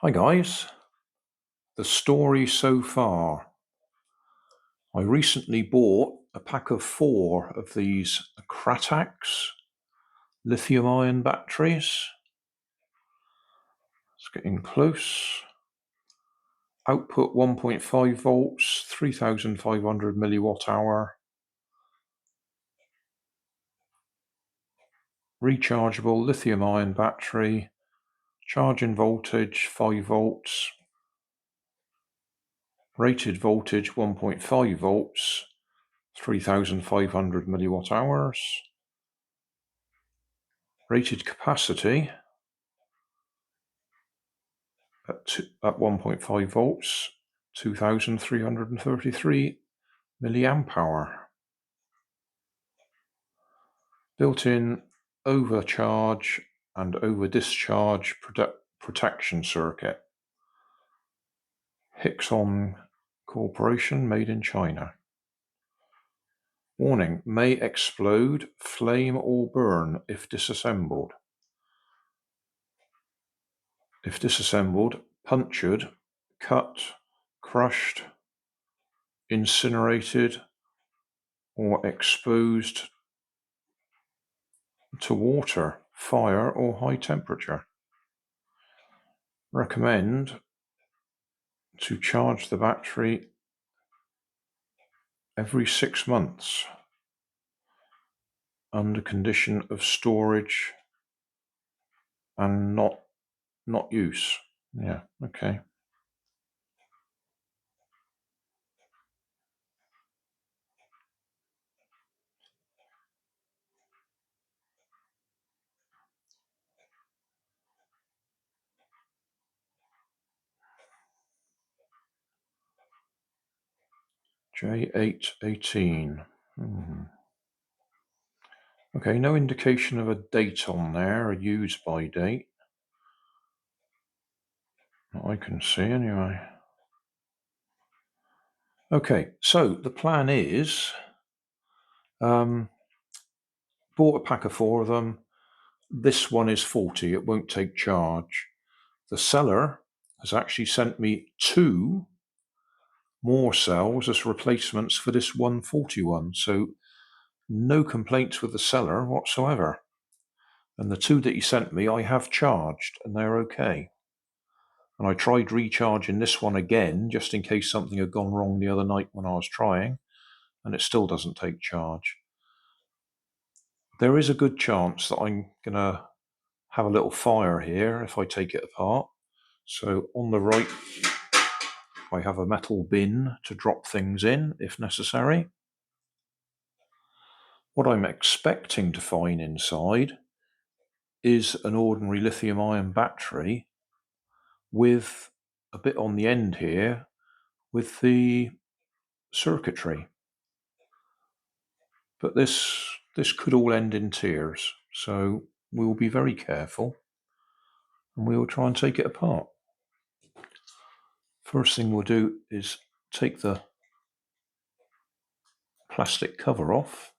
Hi guys, the story so far. I recently bought a pack of 4 of these KRATAX lithium-ion batteries. It's getting close. Output 1.5 volts, 3,500 milliwatt hour. Rechargeable lithium-ion battery. Charging voltage 5 volts. Rated voltage 1.5 volts, 3,500 milliwatt hours. Rated capacity at 1.5 volts, 2,333 milliamp hour. Built-in overcharge and over-discharge protection circuit. Hixon Corporation, made in China. Warning: may explode, flame or burn if disassembled. If disassembled, punctured, cut, crushed, incinerated, or exposed to water, fire, or high temperature. Recommend to charge the battery every 6 months under condition of storage and not use. Yeah, okay. J818. Okay, no indication of a date on there, a use by date. That I can see anyway. Okay, so the plan is, bought a pack of 4 of them. This one is 40, it won't take charge. The seller has actually sent me 2 more cells as replacements for this 141, so no complaints with the seller whatsoever. And the 2 that he sent me I have charged and they're okay. And I tried recharging this one again just in case something had gone wrong the other night when I was trying, and it still doesn't take charge. There is a good chance that I'm gonna have a little fire here if I take it apart. So on the right I have a metal bin to drop things in if necessary. What I'm expecting to find inside is an ordinary lithium-ion battery with a bit on the end here with the circuitry. But this could all end in tears, so we will be very careful and we will try and take it apart. First thing we'll do is take the plastic cover off.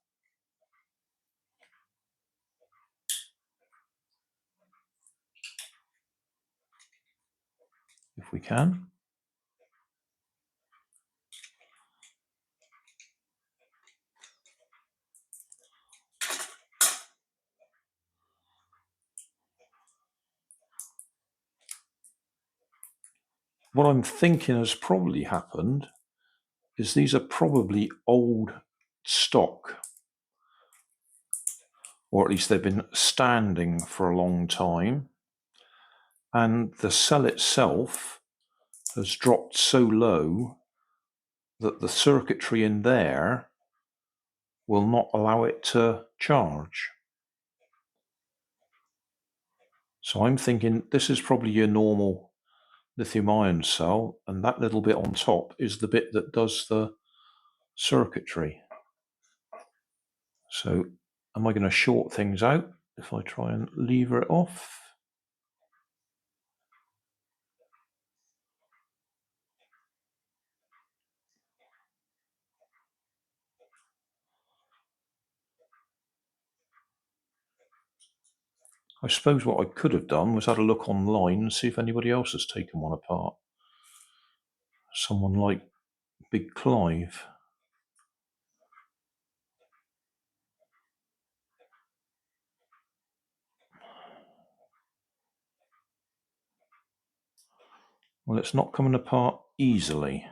If we can. What I'm thinking has probably happened is these are probably old stock, or at least they've been standing for a long time, and the cell itself has dropped so low that the circuitry in there will not allow it to charge. So I'm thinking this is probably your normal lithium-ion cell, and that little bit on top is the bit that does the circuitry. So am I going to short things out if I try and lever it off? I suppose what I could have done was had a look online and see if anybody else has taken one apart. Someone like Big Clive. Well, it's not coming apart easily.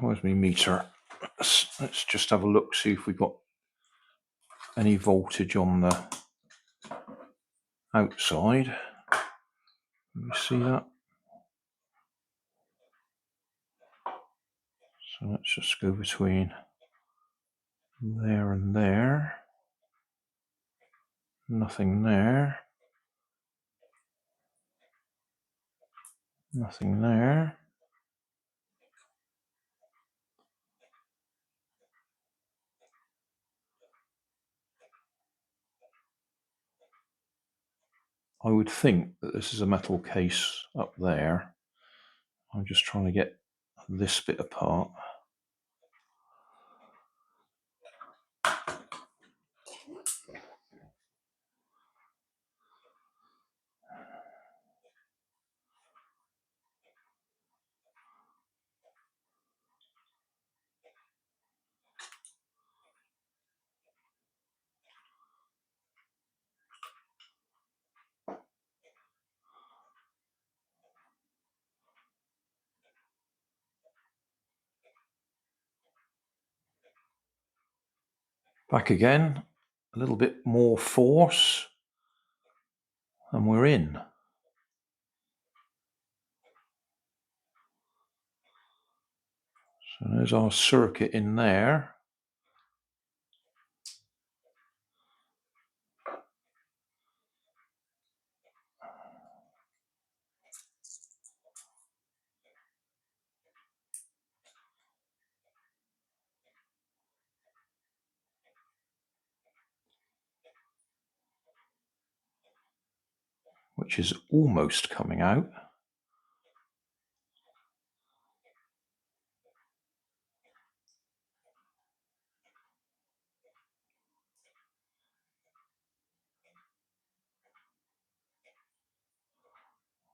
Where's my meter? Let's just have a look, see if we've got any voltage on the outside. Can you see that? So let's just go between there and there. Nothing there. Nothing there. I would think that this is a metal case up there. I'm just trying to get this bit apart. Back again, a little bit more force, and we're in. So there's our circuit in there. Which is almost coming out.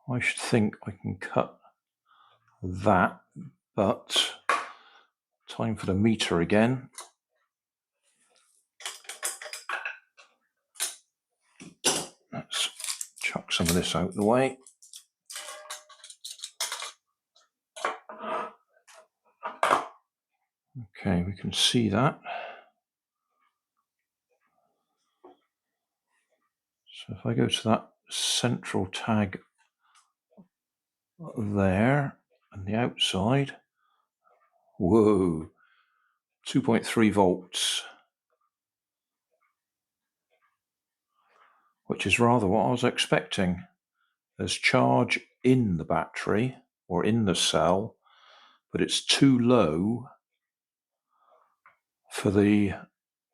I should think I can cut that, but time for the meter again. Let's chuck some of this out the way. Okay, we can see that. So if I go to that central tag there and the outside, whoa, 2.3 volts, which is rather what I was expecting. There's charge in the battery or in the cell, but it's too low for the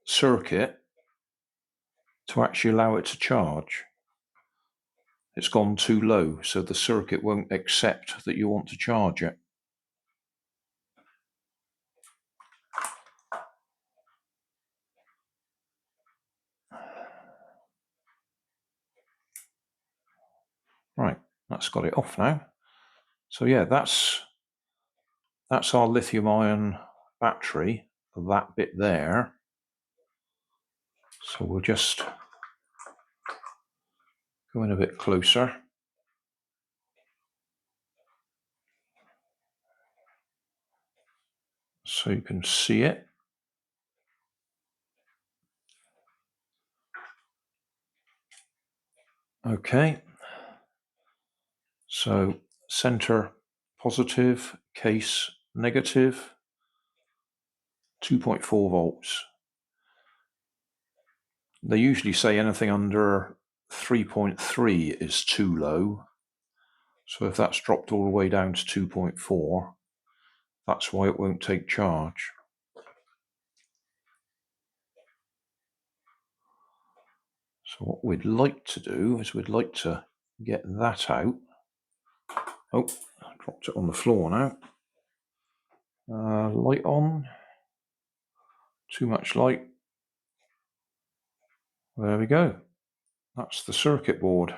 circuit to actually allow it to charge. It's gone too low, so the circuit won't accept that you want to charge it. Right, that's got it off now. So yeah, that's our lithium-ion battery, that bit there. So we'll just go in a bit closer. So you can see it. Okay. So center positive, case negative, 2.4 volts. They usually say anything under 3.3 is too low. So if that's dropped all the way down to 2.4, that's why it won't take charge. So what we'd like to do is we'd like to get that out. Oh, I dropped it on the floor now. Light on. Too much light. There we go. That's the circuit board.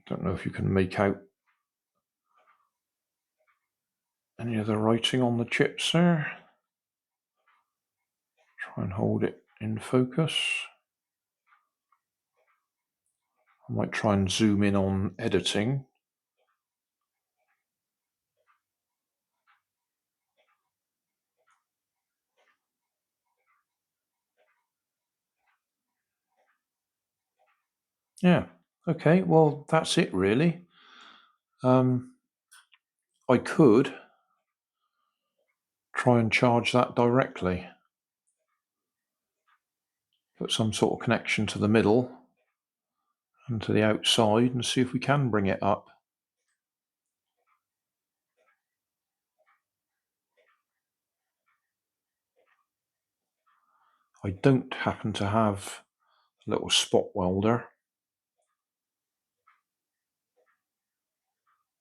Don't know if you can make out any of the writing on the chips there. Try and hold it in focus. I might try and zoom in on editing. Yeah, okay, well that's it really. I could try and charge that directly. Put some sort of connection to the middle and to the outside and see if we can bring it up. I don't happen to have a little spot welder,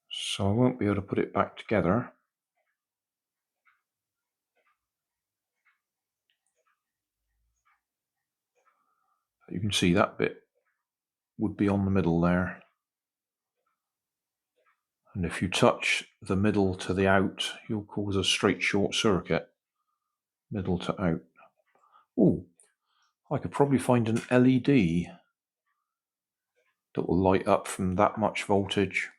so I won't be able to put it back together. You can see that bit would be on the middle there. And if you touch the middle to the out, you'll cause a straight short circuit. Middle to out. Oh, I could probably find an LED that will light up from that much voltage.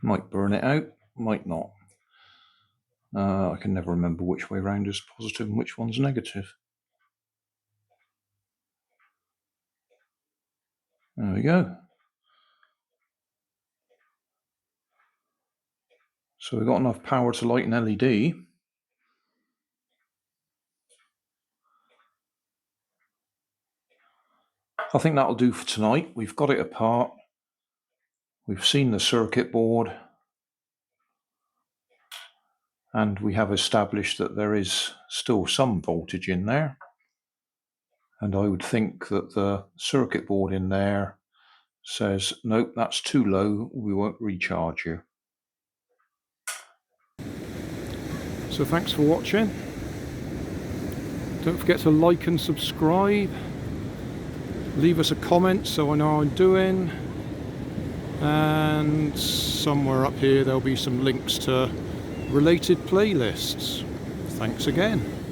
Might burn it out, might not. I can never remember which way round is positive and which one's negative. There we go. So we've got enough power to light an LED. I think that'll do for tonight. We've got it apart. We've seen the circuit board. And we have established that there is still some voltage in there. And I would think that the circuit board in there says, nope, that's too low, we won't recharge you. So thanks for watching. Don't forget to like and subscribe. Leave us a comment so I know how I'm doing. And somewhere up here there'll be some links to related playlists. Thanks again.